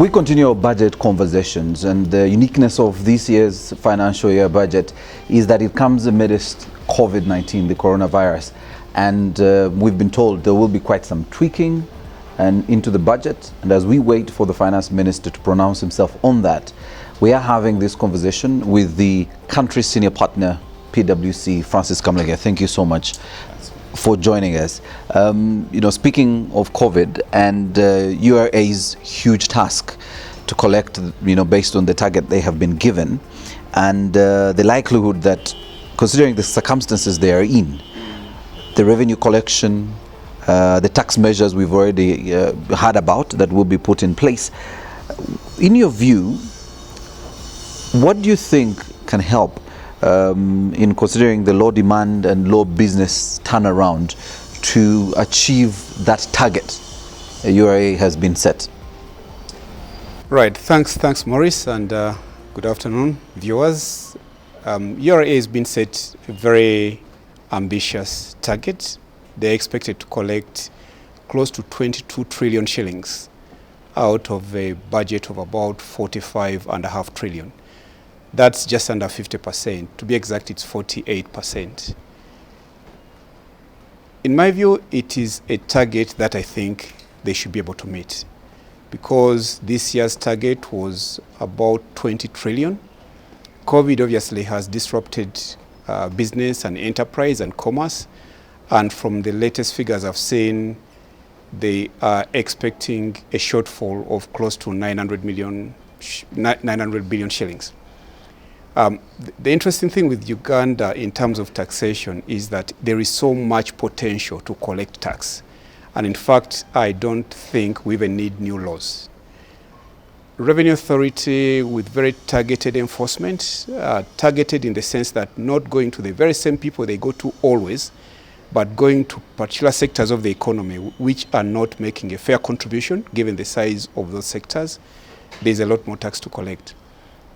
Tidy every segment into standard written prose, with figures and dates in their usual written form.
We continue our budget conversations, and the uniqueness of this year's financial year budget is that it comes amidst COVID-19, the coronavirus, and we've been told there will be quite some tweaking and into the budget. And as we wait for the finance minister to pronounce himself on that, we are having this conversation with the country's senior partner, PwC, Francis Kamulegeya. Thank you so much for joining us. Speaking of COVID and URA's huge task to collect, based on the target they have been given, and the likelihood that, considering the circumstances they are in, the revenue collection, the tax measures we've already heard about that will be put in place. In your view, what do you think can help in considering the low demand and low business turnaround to achieve that target URA has been set? Right, thanks Maurice, and good afternoon viewers. URA has been set a very ambitious target. They're expected to collect close to 22 trillion shillings out of a budget of about 45.5 trillion. That's just under 50%. To be exact, it's 48%. In my view, it is a target that I think they should be able to meet, because this year's target was about 20 trillion. COVID obviously has disrupted business and enterprise and commerce. And from the latest figures I've seen, they are expecting a shortfall of close to 900 billion shillings. The interesting thing with Uganda in terms of taxation is that there is so much potential to collect tax. And in fact, I don't think we even need new laws. Revenue Authority with very targeted enforcement, targeted in the sense that not going to the very same people they go to always, but going to particular sectors of the economy which are not making a fair contribution given the size of those sectors. There's a lot more tax to collect.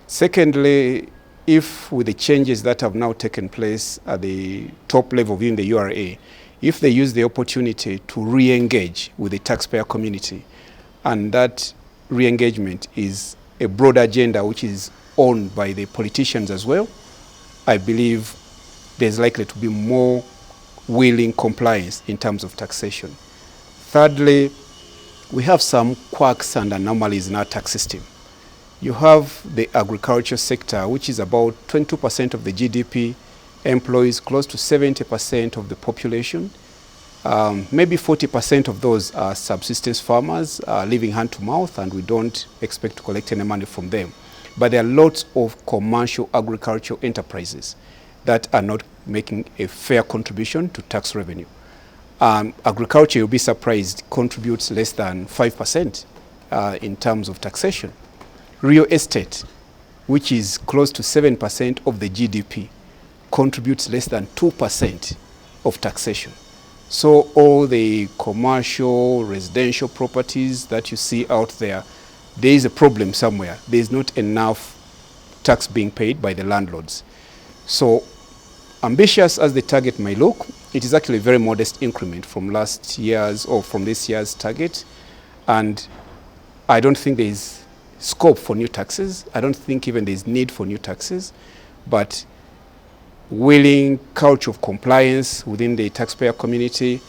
Secondly, if with the changes that have now taken place at the top level within the URA, if they use the opportunity to re-engage with the taxpayer community, and that re-engagement is a broad agenda which is owned by the politicians as well, I believe there's likely to be more willing compliance in terms of taxation. Thirdly, we have some quirks and anomalies in our tax system. You have the agriculture sector, which is about 22% of the GDP, employs close to 70% of the population. Maybe 40% of those are subsistence farmers living hand to mouth, and we don't expect to collect any money from them. But there are lots of commercial agricultural enterprises that are not making a fair contribution to tax revenue. Agriculture, you'll be surprised, contributes less than 5% in terms of taxation. Real estate, which is close to 7% of the GDP, contributes less than 2% of taxation. So all the commercial, residential properties that you see out there, there is a problem somewhere. There is not enough tax being paid by the landlords. So ambitious as the target may look, it is actually a very modest increment from last year's or from this year's target. And I don't think there is scope for new taxes. I don't think even there is need for new taxes, but willing culture of compliance within the taxpayer community,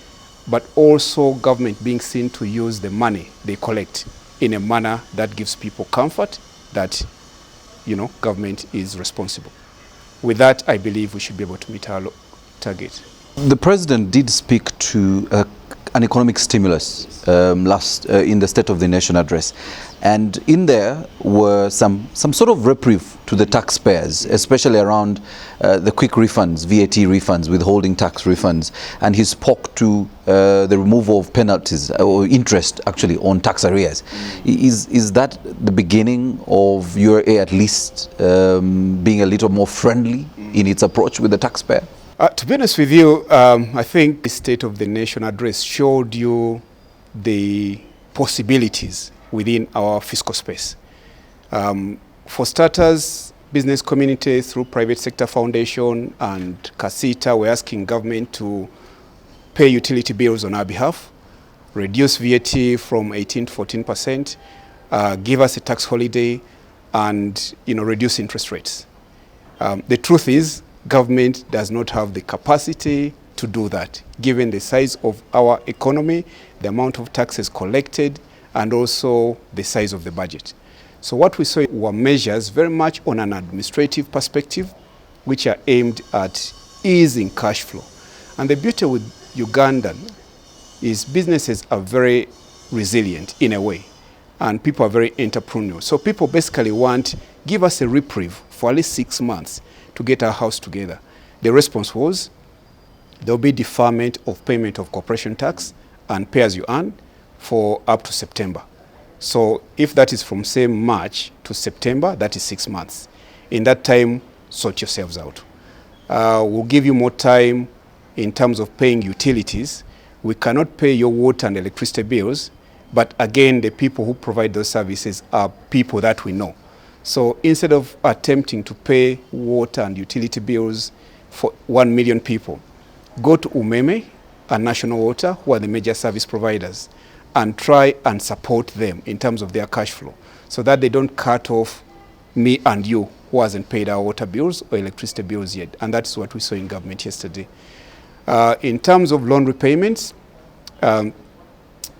but also government being seen to use the money they collect in a manner that gives people comfort that, government is responsible. With that, I believe we should be able to meet our target. The president did speak to an economic stimulus in the State of the Nation address, and in there were some sort of reprieve to the taxpayers, especially around the quick refunds, VAT refunds, withholding tax refunds, and he spoke to the removal of penalties or interest actually on tax arrears. Is that the beginning of URA at least being a little more friendly in its approach with the taxpayer? To be honest with you, I think the State of the Nation address showed you the possibilities within our fiscal space. For starters, business community through Private Sector Foundation and CASITA, we're asking government to pay utility bills on our behalf, reduce VAT from 18 to 14%, give us a tax holiday, and reduce interest rates. The truth is, government does not have the capacity to do that, given the size of our economy, the amount of taxes collected, and also the size of the budget. So what we saw were measures very much on an administrative perspective, which are aimed at easing cash flow. And the beauty with Ugandan is businesses are very resilient in a way, and people are very entrepreneurial. So people basically want, give us a reprieve for at least 6 months to get our house together. The response was, there'll be deferment of payment of corporation tax and pay as you earn for up to September. So if that is from, say, March to September, that is 6 months. In that time, sort yourselves out. We'll give you more time in terms of paying utilities. We cannot pay your water and electricity bills, but again, the people who provide those services are people that we know. So instead of attempting to pay water and utility bills for 1 million people, go to Umeme and National Water, who are the major service providers, and try and support them in terms of their cash flow, so that they don't cut off me and you who hasn't paid our water bills or electricity bills yet. And that's what we saw in government yesterday. In terms of loan repayments,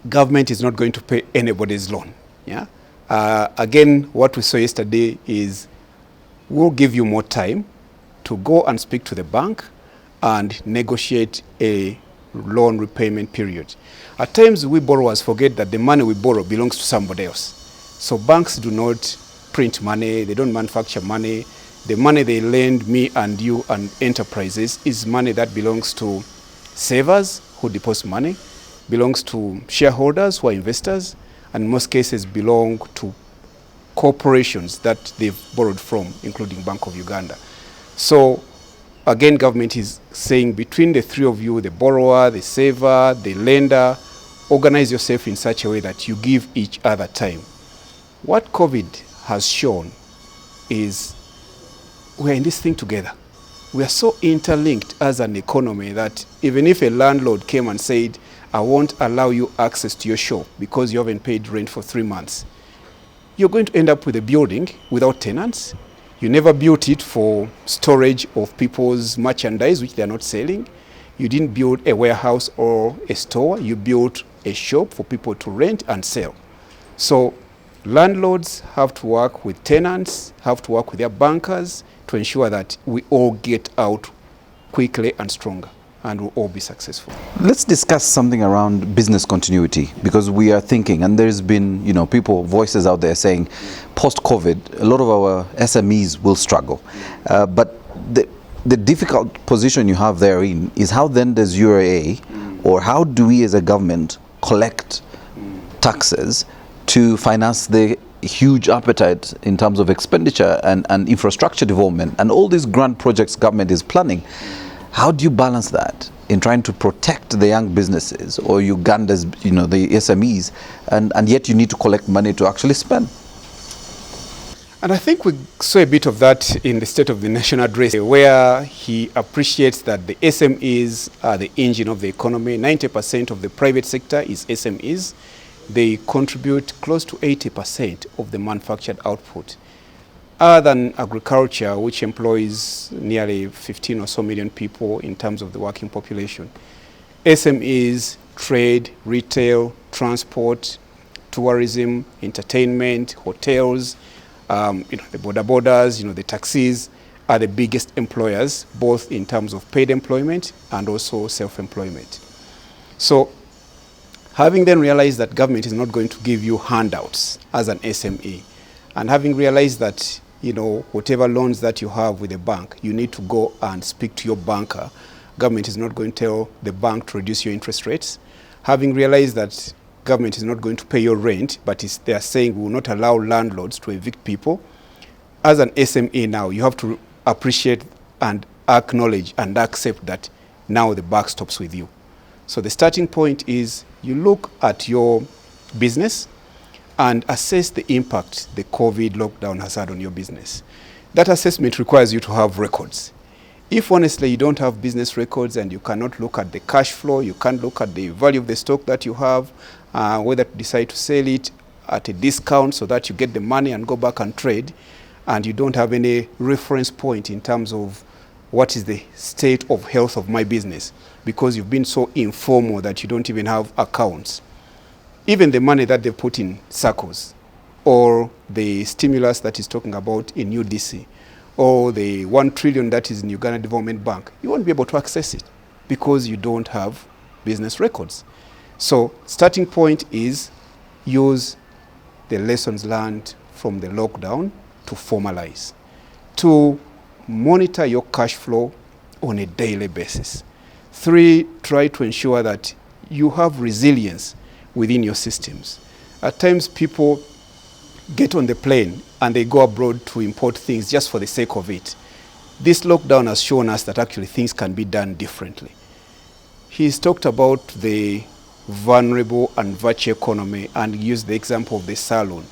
government is not going to pay anybody's loan. Yeah. Again, what we saw yesterday is we'll give you more time to go and speak to the bank and negotiate a loan repayment period. At times, we borrowers forget that the money we borrow belongs to somebody else. So banks do not print money, they don't manufacture money. The money they lend me and you and enterprises is money that belongs to savers who deposit money, belongs to shareholders who are investors, and in most cases belong to corporations that they've borrowed from, including Bank of Uganda. So again, government is saying between the three of you, the borrower, the saver, the lender, organize yourself in such a way that you give each other time. What COVID has shown is we're in this thing together. We are so interlinked as an economy that even if a landlord came and said, I won't allow you access to your shop because you haven't paid rent for 3 months, you're going to end up with a building without tenants. You never built it for storage of people's merchandise, which they're not selling. You didn't build a warehouse or a store. You built a shop for people to rent and sell. So landlords have to work with tenants, have to work with their bankers to ensure that we all get out quickly and stronger, and we'll all be successful. Let's discuss something around business continuity, because we are thinking, and there's been, voices out there saying, post-COVID, a lot of our SMEs will struggle. But the difficult position you have therein is how then does URA, or how do we as a government collect taxes to finance the huge appetite in terms of expenditure and infrastructure development and all these grand projects government is planning? How do you balance that in trying to protect the young businesses or Uganda's, the SMEs, and yet you need to collect money to actually spend? And I think we saw a bit of that in the State of the Nation address, where he appreciates that the SMEs are the engine of the economy. 90% of the private sector is SMEs. They contribute close to 80% of the manufactured output. Other than agriculture, which employs nearly 15 or so million people in terms of the working population, SMEs, trade, retail, transport, tourism, entertainment, hotels, the border borders, the taxis are the biggest employers, both in terms of paid employment and also self-employment. So having then realized that government is not going to give you handouts as an SME, and having realized that whatever loans that you have with the bank, you need to go and speak to your banker. Government is not going to tell the bank to reduce your interest rates. Having realized that government is not going to pay your rent, but they are saying we will not allow landlords to evict people. As an SME now, you have to appreciate and acknowledge and accept that now the buck stops with you. So the starting point is you look at your business and assess the impact the COVID lockdown has had on your business. That assessment requires you to have records. If honestly you don't have business records and you cannot look at the cash flow, you can't look at the value of the stock that you have, whether to decide to sell it, at a discount so that you get the money and go back and trade, and you don't have any reference point in terms of what is the state of health of my business, because you've been so informal that you don't even have accounts. Even the money that they put in SACCOs, or the stimulus that is talking about in UDC, or the 1 trillion that is in Uganda Development Bank, you won't be able to access it because you don't have business records. So starting point is use the lessons learned from the lockdown to formalize, to monitor your cash flow on a daily basis. 3, try to ensure that you have resilience within your systems. At times people get on the plane and they go abroad to import things just for the sake of it. This lockdown has shown us that actually things can be done differently. He's talked about the vulnerable and virtual economy and used the example of the salon.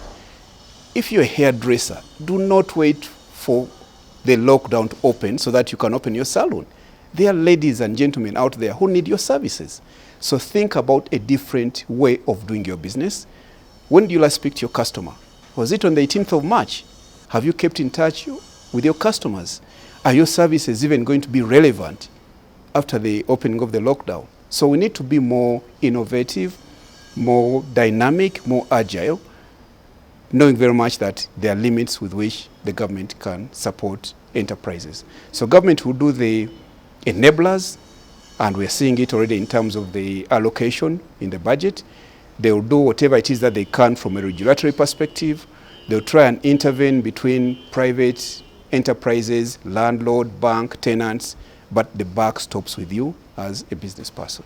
If you're a hairdresser, do not wait for the lockdown to open so that you can open your salon. There are ladies and gentlemen out there who need your services. So think about a different way of doing your business. When do you last speak to your customer? Was it on the 18th of March? Have you kept in touch with your customers? Are your services even going to be relevant after the opening of the lockdown? So we need to be more innovative, more dynamic, more agile, knowing very much that there are limits with which the government can support enterprises. So government will do the enablers, and we're seeing it already in terms of the allocation in the budget. They will do whatever it is that they can from a regulatory perspective. They'll try and intervene between private enterprises, landlord, bank, tenants, but the buck stops with you as a business person.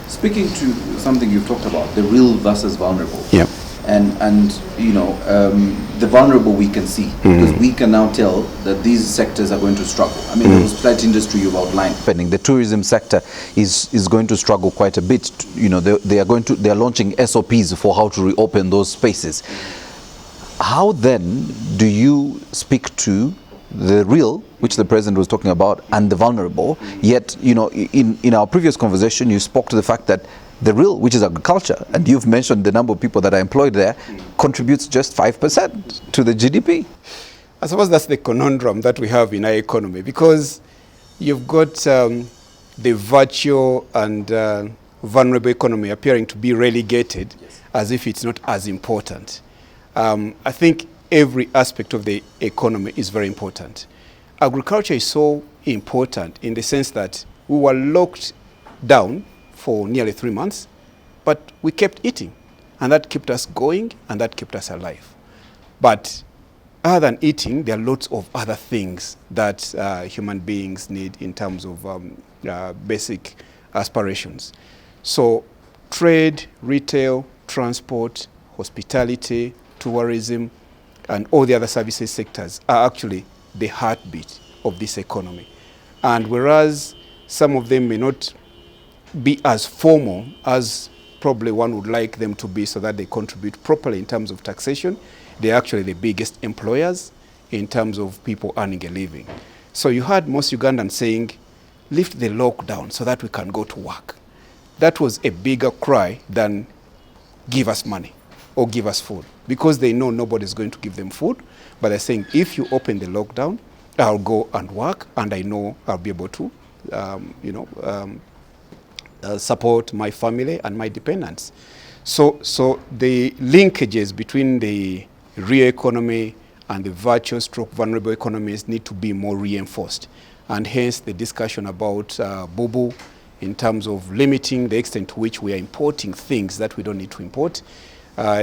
Speaking to something you've talked about, the real versus vulnerable. Yeah. And you know, the vulnerable we can see, because we can now tell that these sectors are going to struggle. I mean, the hospitality industry you've outlined, the tourism sector is going to struggle quite a bit. You know, they are launching SOPs for how to reopen those spaces. How then do you speak to the real, which the president was talking about, and the vulnerable? Yet, you know, in our previous conversation, you spoke to the fact that the real, which is agriculture, and you've mentioned the number of people that are employed there, contributes just 5% to the GDP. I suppose that's the conundrum that we have in our economy, because you've got the virtual and vulnerable economy appearing to be relegated, as if it's not as important. I think every aspect of the economy is very important. Agriculture is so important in the sense that we were locked down for nearly 3 months, but we kept eating, and that kept us going, and that kept us alive. But other than eating, there are lots of other things that human beings need in terms of basic aspirations. So trade, retail, transport, hospitality, tourism, and all the other services sectors are actually the heartbeat of this economy. And whereas some of them may not be as formal as probably one would like them to be so that they contribute properly in terms of taxation, they're actually the biggest employers in terms of people earning a living. So you heard most Ugandans saying, lift the lockdown so that we can go to work. That was a bigger cry than give us money or give us food, because they know nobody's going to give them food. But they're saying, if you open the lockdown, I'll go and work, and I know I'll be able to, support my family and my dependents. So the linkages between the real economy and the virtual stroke vulnerable economies need to be more reinforced. And hence the discussion about Bubu in terms of limiting the extent to which we are importing things that we don't need to import.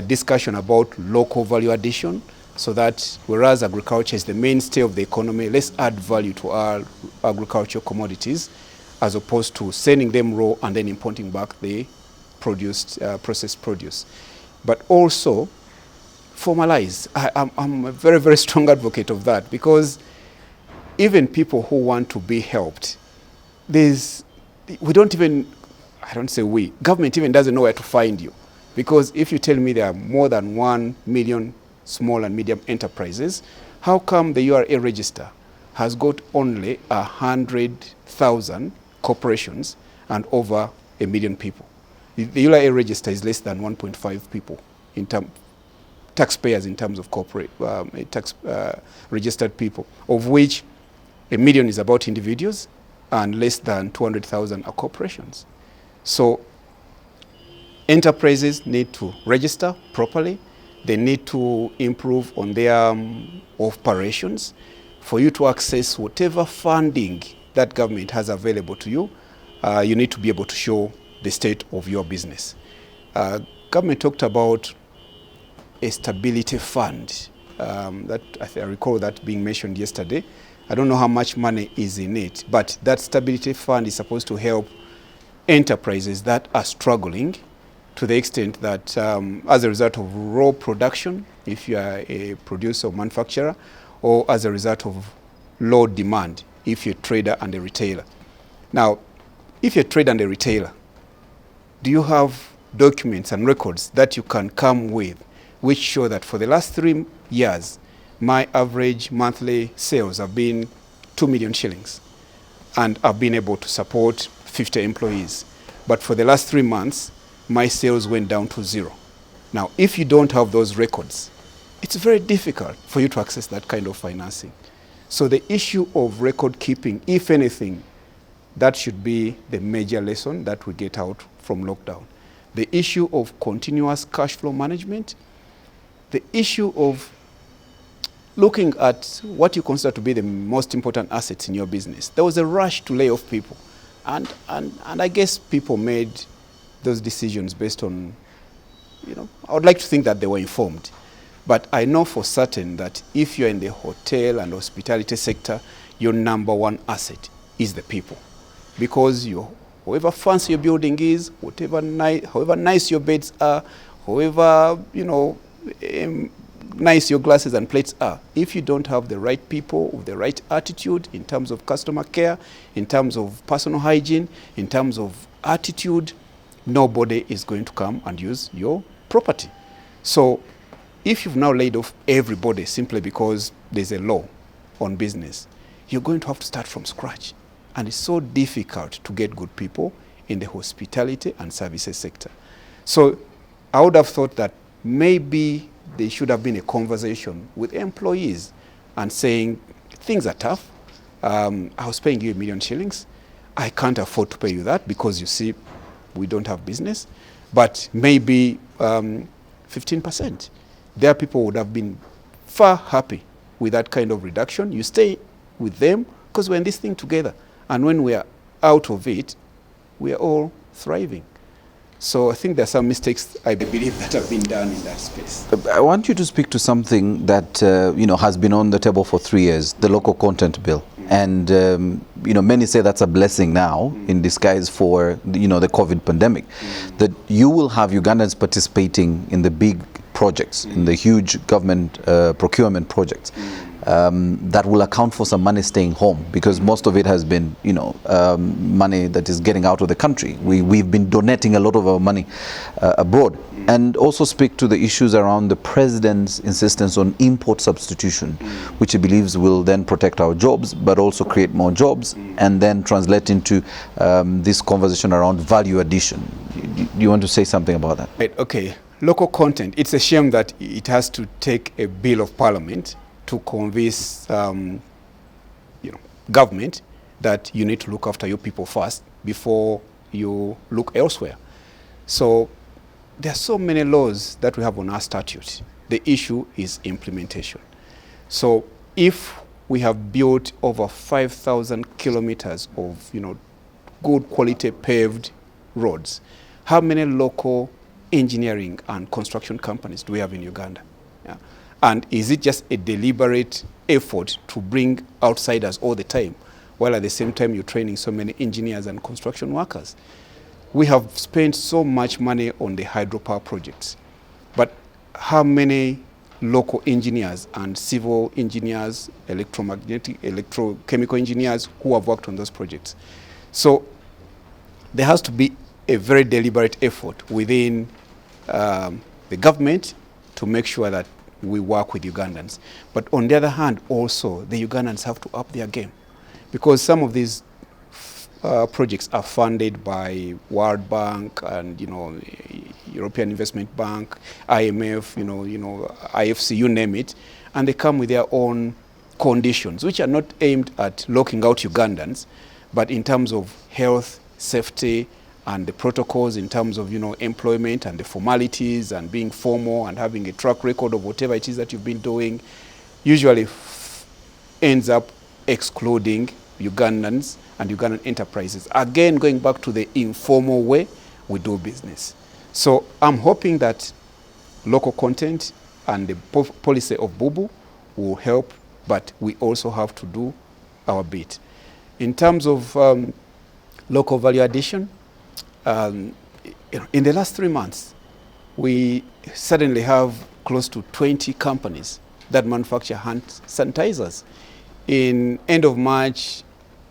Discussion about local value addition, so that whereas agriculture is the mainstay of the economy, let's add value to our agricultural commodities, as opposed to sending them raw and then importing back the produced, processed produce. But also formalize. I'm a very, very strong advocate of that, because even people who want to be helped, government even doesn't know where to find you. Because if you tell me there are more than 1 million small and medium enterprises, how come the URA register has got only 100,000 corporations and over 1 million people? The URA register is less than 1.5 people taxpayers in terms of corporate registered people, of which 1 million is about individuals and less than 200,000 are corporations. So enterprises need to register properly. They need to improve on their operations. For you to access whatever funding that government has available to you, you need to be able to show the state of your business. Government talked about a stability fund. That I recall that being mentioned yesterday. I don't know how much money is in it, but that stability fund is supposed to help enterprises that are struggling to the extent that as a result of raw production, if you are a producer or manufacturer, or as a result of low demand, if you're a trader and a retailer. Now, if you're a trader and a retailer, do you have documents and records that you can come with which show that for the last 3 years, my average monthly sales have been 2 million shillings and I've been able to support 50 employees. But for the last 3 months, my sales went down to 0. Now, if you don't have those records, it's very difficult for you to access that kind of financing. So the issue of record keeping, if anything, that should be the major lesson that we get out from lockdown. The issue of continuous cash flow management, the issue of looking at what you consider to be the most important assets in your business. There was a rush to lay off people. And I guess people made those decisions based on, I would like to think that they were informed. But I know for certain that if you're in the hotel and hospitality sector, your number one asset is the people. Because however fancy your building is, however nice your beds are, however, nice your glasses and plates are, if you don't have the right people with the right attitude in terms of customer care, in terms of personal hygiene, in terms of attitude, nobody is going to come and use your property. So if you've now laid off everybody simply because there's a law on business, you're going to have to start from scratch. And it's so difficult to get good people in the hospitality and services sector. So I would have thought that maybe there should have been a conversation with employees and saying, things are tough. I was paying you 1 million shillings. I can't afford to pay you that because you see, we don't have business. But maybe 15%. Their people would have been far happy with that kind of reduction. You stay with them because we're in this thing together. And when we are out of it, we are all thriving. So I think there are some mistakes, I believe, that have been done in that space. I want you to speak to something that has been on the table for 3 years, the local content bill. And many say that's a blessing now in disguise for the COVID pandemic, that you will have Ugandans participating in the big projects, in the huge government procurement projects. That will account for some money staying home, because most of it has been, money that is getting out of the country. We've been donating a lot of our money abroad. And also speak to the issues around the president's insistence on import substitution, which he believes will then protect our jobs, but also create more jobs, and then translate into this conversation around value addition. Do you want to say something about that? Right, okay. Local content. It's a shame that it has to take a bill of parliament to convince government that you need to look after your people first before you look elsewhere. So there are so many laws that we have on our statute. The issue is implementation. So if we have built over 5,000 kilometers of good quality paved roads, how many local engineering and construction companies do we have in Uganda? Yeah. And is it just a deliberate effort to bring outsiders all the time, while at the same time you're training so many engineers and construction workers? We have spent so much money on the hydropower projects, but how many local engineers and civil engineers, electromagnetic, electrochemical engineers who have worked on those projects? So there has to be a very deliberate effort within the government to make sure that we work with Ugandans. But on the other hand, also, the Ugandans have to up their game, because some of these projects are funded by World Bank and European Investment Bank, IMF, IFC, you name it, and they come with their own conditions, which are not aimed at locking out Ugandans, but in terms of health, safety, and the protocols in terms of, employment and the formalities and being formal and having a track record of whatever it is that you've been doing, usually ends up excluding Ugandans and Ugandan enterprises. Again, going back to the informal way we do business. So I'm hoping that local content and the policy of Bubu will help, but we also have to do our bit. In terms of local value addition, in the last 3 months, we suddenly have close to 20 companies that manufacture hand sanitizers. In end of March,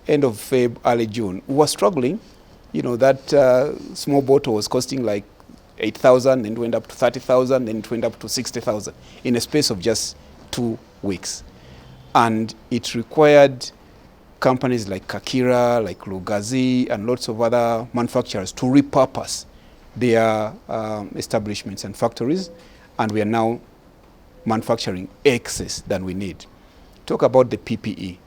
end of Feb, early June, we were struggling. That small bottle was costing like 8,000, then it went up to 30,000, then it went up to 60,000 in a space of just 2 weeks. And it required companies like Kakira, like Lugazi, and lots of other manufacturers to repurpose their establishments and factories, and we are now manufacturing excess than we need. Talk about the PPE.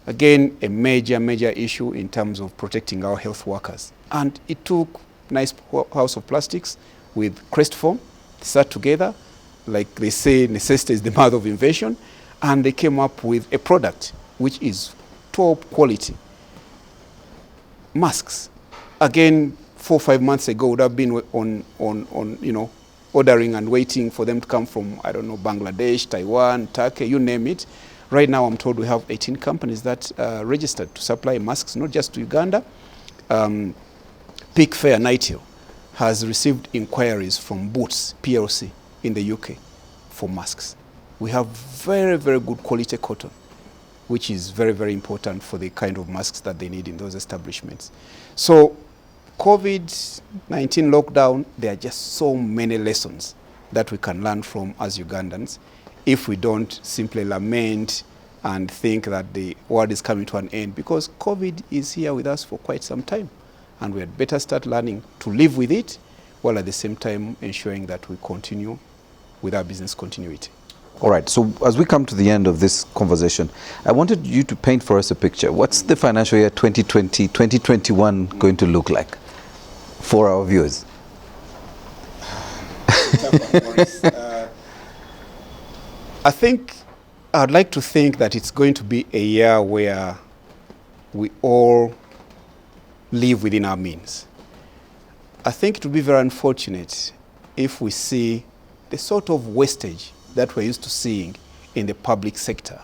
Again, a major issue in terms of protecting our health workers. And it took nice house of plastics with Crest Foam, sat together, like they say, necessity is the mother of invention, and they came up with a product which is top quality. Masks. Again, 4 or 5 months ago, would have been on ordering and waiting for them to come from, I don't know, Bangladesh, Taiwan, Turkey, you name it. Right now, I'm told we have 18 companies that registered to supply masks, not just to Uganda. Peak Fair Nightingale has received inquiries from Boots PLC in the UK for masks. We have very good quality cotton, which is very important for the kind of masks that they need in those establishments. So COVID-19 lockdown, there are just so many lessons that we can learn from as Ugandans if we don't simply lament and think that the world is coming to an end, because COVID is here with us for quite some time, and we had better start learning to live with it, while at the same time ensuring that we continue with our business continuity. All right, so as we come to the end of this conversation, I wanted you to paint for us a picture. What's the financial year 2020, 2021 going to look like for our viewers? I think I'd like to think that it's going to be a year where we all live within our means. I think it would be very unfortunate if we see the sort of wastage that we're used to seeing in the public sector,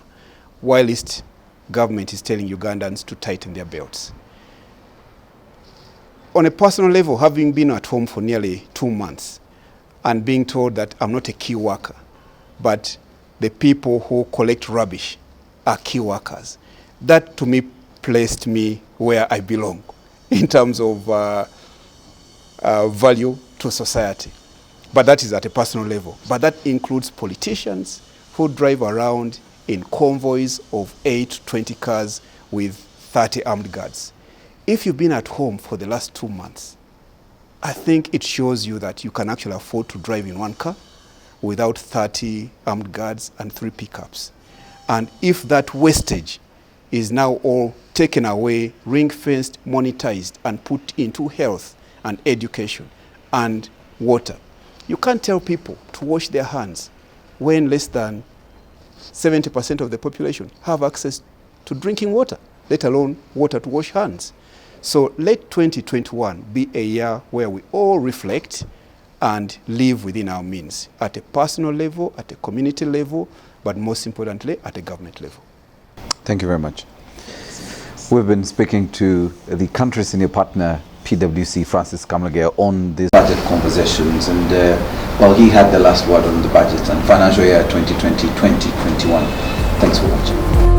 whilst government is telling Ugandans to tighten their belts. On a personal level, having been at home for nearly 2 months and being told that I'm not a key worker, but the people who collect rubbish are key workers, that to me placed me where I belong in terms of value to society. But that is at a personal level. But that includes politicians who drive around in convoys of 8 to 20 cars with 30 armed guards. If you've been at home for the last 2 months, I think it shows you that you can actually afford to drive in one car without 30 armed guards and 3 pickups. And if that wastage is now all taken away, ring-fenced, monetized, and put into health and education and water, you can't tell people to wash their hands when less than 70% of the population have access to drinking water, let alone water to wash hands. So let 2021 be a year where we all reflect and live within our means at a personal level, at a community level, but most importantly, at a government level. Thank you very much. We've been speaking to the country senior partner, PwC, Francis Kamulegeya, on these budget conversations, and well, he had the last word on the budget and financial year 2020-2021. Thanks for watching.